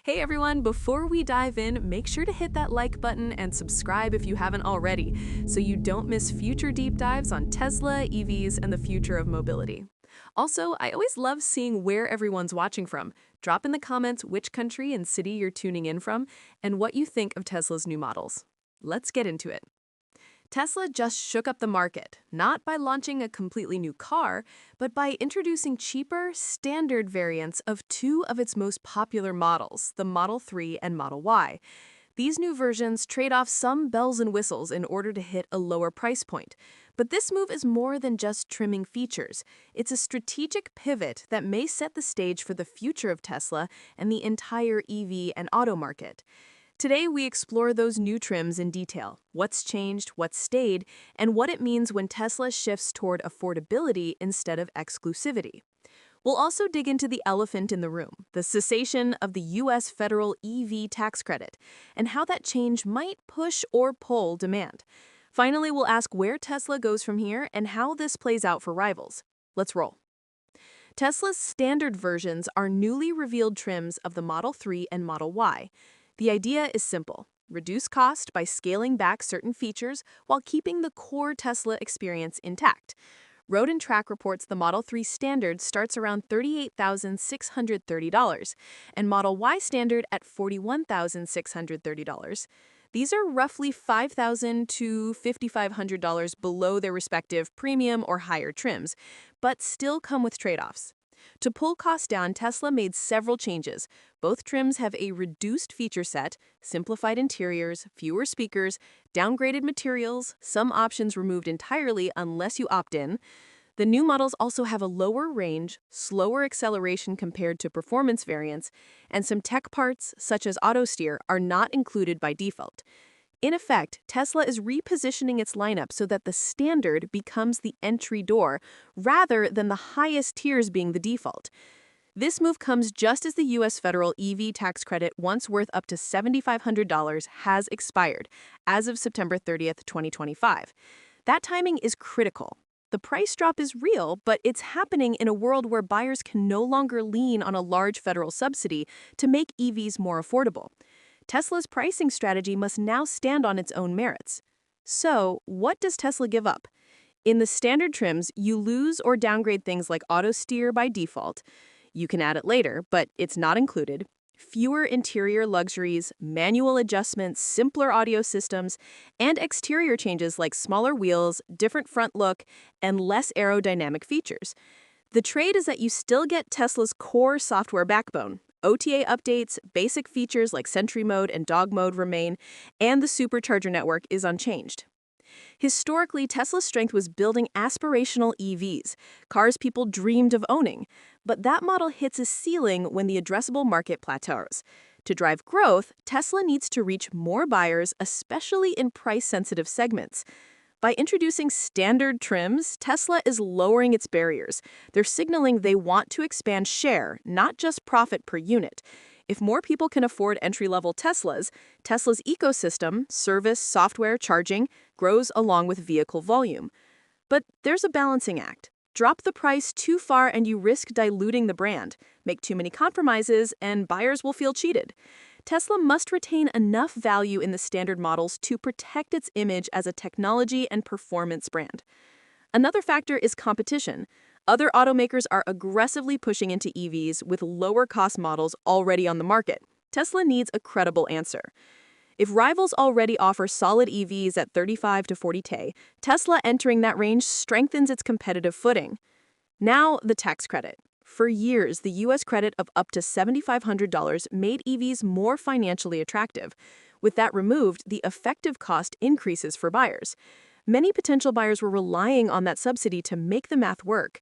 Hey everyone, before we dive in, make sure to hit that like button and subscribe if you haven't already, so you don't miss future deep dives on Tesla, EVs, and the future of mobility. Also, I always love seeing where everyone's watching from. Drop in the comments which country and city you're tuning in from, and what you think of Tesla's new models. Let's get into it. Tesla just shook up the market, not by launching a completely new car, but by introducing cheaper, standard variants of two of its most popular models, the Model 3 and Model Y. These new versions trade off some bells and whistles in order to hit a lower price point. But this move is more than just trimming features. It's a strategic pivot that may set the stage for the future of Tesla and the entire EV and auto market. Today, we explore those new trims in detail, what's changed, what's stayed, and what it means when Tesla shifts toward affordability instead of exclusivity. We'll also dig into the elephant in the room, the cessation of the U.S. federal EV tax credit, and how that change might push or pull demand. Finally, we'll ask where Tesla goes from here and how this plays out for rivals. Let's roll. Tesla's standard versions are newly revealed trims of the Model 3 and Model Y. The idea is simple. Reduce cost by scaling back certain features while keeping the core Tesla experience intact. Road and Track reports the Model 3 Standard starts around $38,630 and Model Y Standard at $41,630. These are roughly $5,000 to $5,500 below their respective premium or higher trims, but still come with trade-offs. To pull costs down, Tesla made several changes. Both trims have a reduced feature set, simplified interiors, fewer speakers, downgraded materials, some options removed entirely unless you opt in. The new models also have a lower range, slower acceleration compared to performance variants, and some tech parts, such as auto steer, are not included by default. In effect, Tesla is repositioning its lineup so that the Standard becomes the entry door, rather than the highest tiers being the default. This move comes just as the U.S. federal EV tax credit, once worth up to $7,500, has expired, as of September 30th, 2025. That timing is critical. The price drop is real, but it's happening in a world where buyers can no longer lean on a large federal subsidy to make EVs more affordable. Tesla's pricing strategy must now stand on its own merits. So, what does Tesla give up? In the standard trims, you lose or downgrade things like auto steer by default. You can add it later, but it's not included. Fewer interior luxuries, manual adjustments, simpler audio systems, and exterior changes like smaller wheels, different front look, and less aerodynamic features. The trade is that you still get Tesla's core software backbone. OTA updates, basic features like Sentry Mode and Dog Mode remain, and the supercharger network is unchanged. Historically, Tesla's strength was building aspirational EVs, cars people dreamed of owning. But that model hits a ceiling when the addressable market plateaus. To drive growth, Tesla needs to reach more buyers, especially in price-sensitive segments. By introducing standard trims, Tesla is lowering its barriers. They're signaling they want to expand share, not just profit per unit. If more people can afford entry-level Teslas, Tesla's ecosystem, service, software, charging, grows along with vehicle volume. But there's a balancing act. Drop the price too far and you risk diluting the brand. Make too many compromises and buyers will feel cheated. Tesla must retain enough value in the standard models to protect its image as a technology and performance brand. Another factor is competition. Other automakers are aggressively pushing into EVs with lower-cost models already on the market. Tesla needs a credible answer. If rivals already offer solid EVs at $35,000 to $40,000, Tesla entering that range strengthens its competitive footing. Now, the tax credit. For years, the U.S. credit of up to $7,500 made EVs more financially attractive. With that removed, the effective cost increases for buyers. Many potential buyers were relying on that subsidy to make the math work.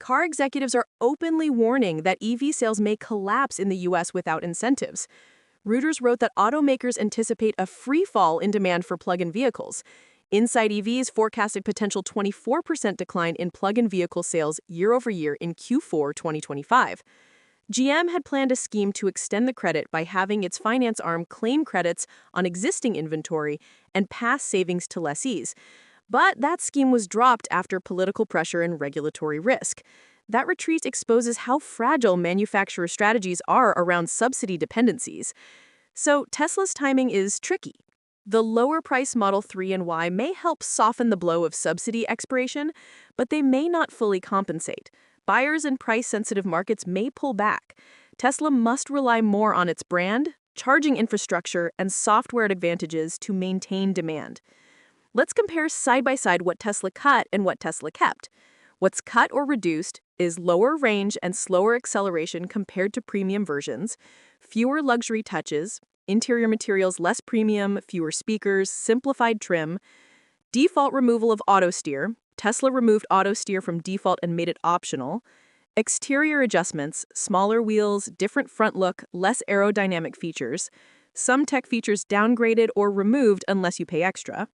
Car executives are openly warning that EV sales may collapse in the U.S. without incentives. Reuters wrote that automakers anticipate a free fall in demand for plug-in vehicles. Inside EVs forecasted potential 24% decline in plug-in vehicle sales year over year in Q4 2025. GM had planned a scheme to extend the credit by having its finance arm claim credits on existing inventory and pass savings to lessees. But that scheme was dropped after political pressure and regulatory risk. That retreat exposes how fragile manufacturer strategies are around subsidy dependencies. So Tesla's timing is tricky. The lower price Model 3 and Y may help soften the blow of subsidy expiration, but they may not fully compensate. Buyers in price-sensitive markets may pull back. Tesla must rely more on its brand, charging infrastructure, and software advantages to maintain demand. Let's compare side by side what Tesla cut and what Tesla kept. What's cut or reduced is lower range and slower acceleration compared to premium versions, fewer luxury touches, interior materials less premium, fewer speakers, simplified trim, default removal of auto steer. Tesla removed auto steer from default and made it optional. Exterior adjustments, smaller wheels, different front look, less aerodynamic features. Some tech features downgraded or removed unless you pay extra.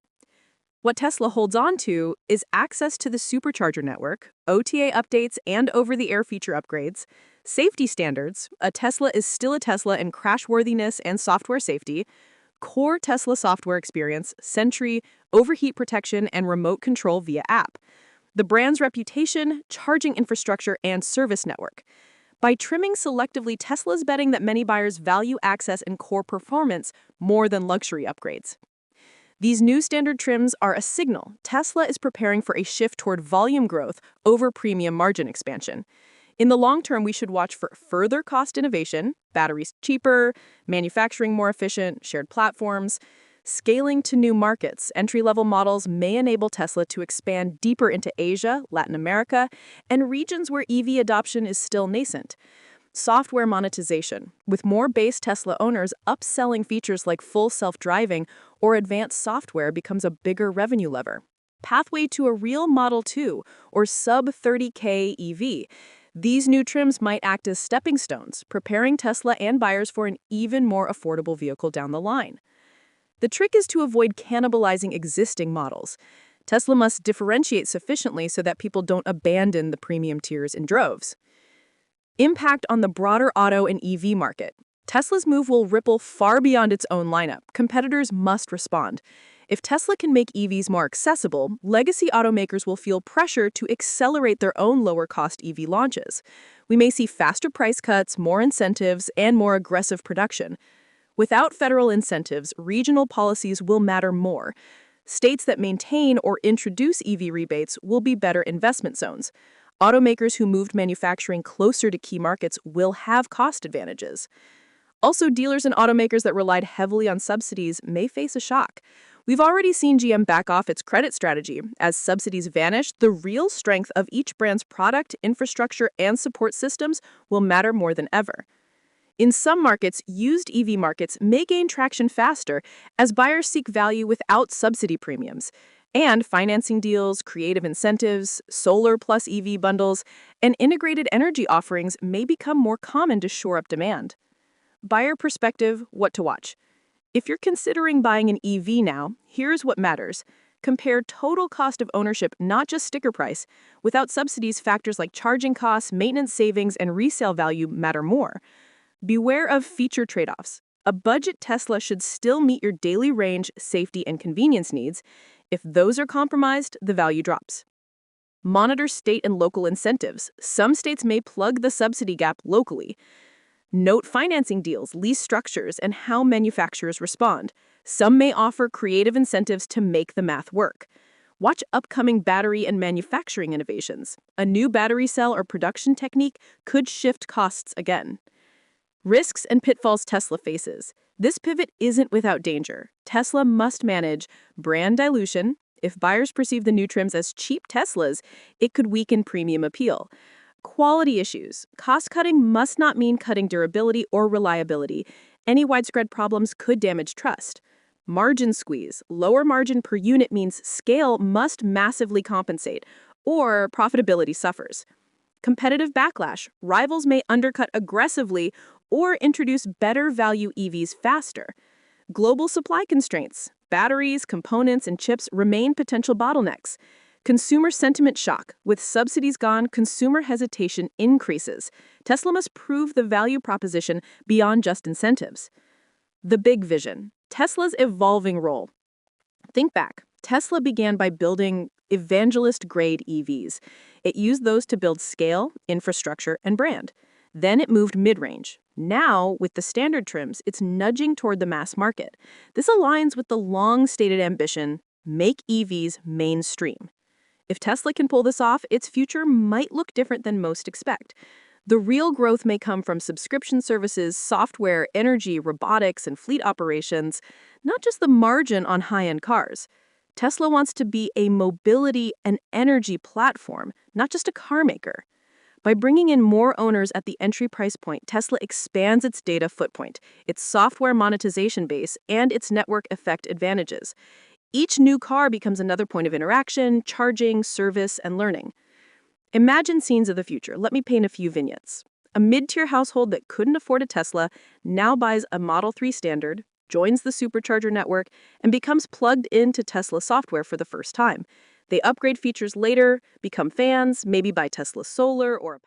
What Tesla holds on to is access to the supercharger network, OTA updates and over-the-air feature upgrades, safety standards, a Tesla is still a Tesla in crashworthiness and software safety, core Tesla software experience, Sentry, overheat protection, and remote control via app, the brand's reputation, charging infrastructure, and service network. By trimming selectively, Tesla's betting that many buyers value access and core performance more than luxury upgrades. These new standard trims are a signal Tesla is preparing for a shift toward volume growth over premium margin expansion. In the long term, we should watch for further cost innovation, batteries cheaper, manufacturing more efficient, shared platforms, scaling to new markets. Entry-level models may enable Tesla to expand deeper into Asia, Latin America, and regions where EV adoption is still nascent. Software monetization, with more base Tesla owners upselling features like full self-driving or advanced software becomes a bigger revenue lever. Pathway to a real Model 2 or sub-30K EV. These new trims might act as stepping stones, preparing Tesla and buyers for an even more affordable vehicle down the line. The trick is to avoid cannibalizing existing models. Tesla must differentiate sufficiently so that people don't abandon the premium tiers in droves. Impact on the broader auto and EV market. Tesla's move will ripple far beyond its own lineup. Competitors must respond. If Tesla can make EVs more accessible, legacy automakers will feel pressure to accelerate their own lower-cost EV launches. We may see faster price cuts, more incentives, and more aggressive production. Without federal incentives, regional policies will matter more. States that maintain or introduce EV rebates will be better investment zones. Automakers who moved manufacturing closer to key markets will have cost advantages. Also, dealers and automakers that relied heavily on subsidies may face a shock. We've already seen GM back off its credit strategy. As subsidies vanish, the real strength of each brand's product, infrastructure, and support systems will matter more than ever. In some markets, used EV markets may gain traction faster as buyers seek value without subsidy premiums. And financing deals, creative incentives, solar plus EV bundles, and integrated energy offerings may become more common to shore up demand. Buyer perspective, what to watch. If you're considering buying an EV now, here's what matters. Compare total cost of ownership, not just sticker price. Without subsidies, factors like charging costs, maintenance savings, and resale value matter more. Beware of feature trade-offs. A budget Tesla should still meet your daily range, safety, and convenience needs. If those are compromised, the value drops. Monitor state and local incentives. Some states may plug the subsidy gap locally. Note financing deals, lease structures, and how manufacturers respond. Some may offer creative incentives to make the math work. Watch upcoming battery and manufacturing innovations. A new battery cell or production technique could shift costs again. Risks and pitfalls Tesla faces. This pivot isn't without danger. Tesla must manage brand dilution. If buyers perceive the new trims as cheap Teslas, it could weaken premium appeal. Quality issues. Cost-cutting must not mean cutting durability or reliability. Any widespread problems could damage trust. Margin squeeze. Lower margin per unit means scale must massively compensate, or profitability suffers. Competitive backlash. Rivals may undercut aggressively or introduce better value EVs faster. Global supply constraints. Batteries, components, and chips remain potential bottlenecks. Consumer sentiment shock. With subsidies gone, consumer hesitation increases. Tesla must prove the value proposition beyond just incentives. The big vision. Tesla's evolving role. Think back. Tesla began by building evangelist-grade EVs. It used those to build scale, infrastructure, and brand. Then it moved mid-range. Now, with the standard trims, it's nudging toward the mass market. This aligns with the long-stated ambition, make EVs mainstream. If Tesla can pull this off, its future might look different than most expect. The real growth may come from subscription services, software, energy, robotics, and fleet operations, not just the margin on high-end cars. Tesla wants to be a mobility and energy platform, not just a car maker. By bringing in more owners at the entry price point, Tesla expands its data footprint, its software monetization base, and its network effect advantages. Each new car becomes another point of interaction, charging, service, and learning. Imagine scenes of the future. Let me paint a few vignettes. A mid-tier household that couldn't afford a Tesla now buys a Model 3 Standard, joins the supercharger network, and becomes plugged into Tesla software for the first time. They upgrade features later, become fans, maybe buy Tesla Solar or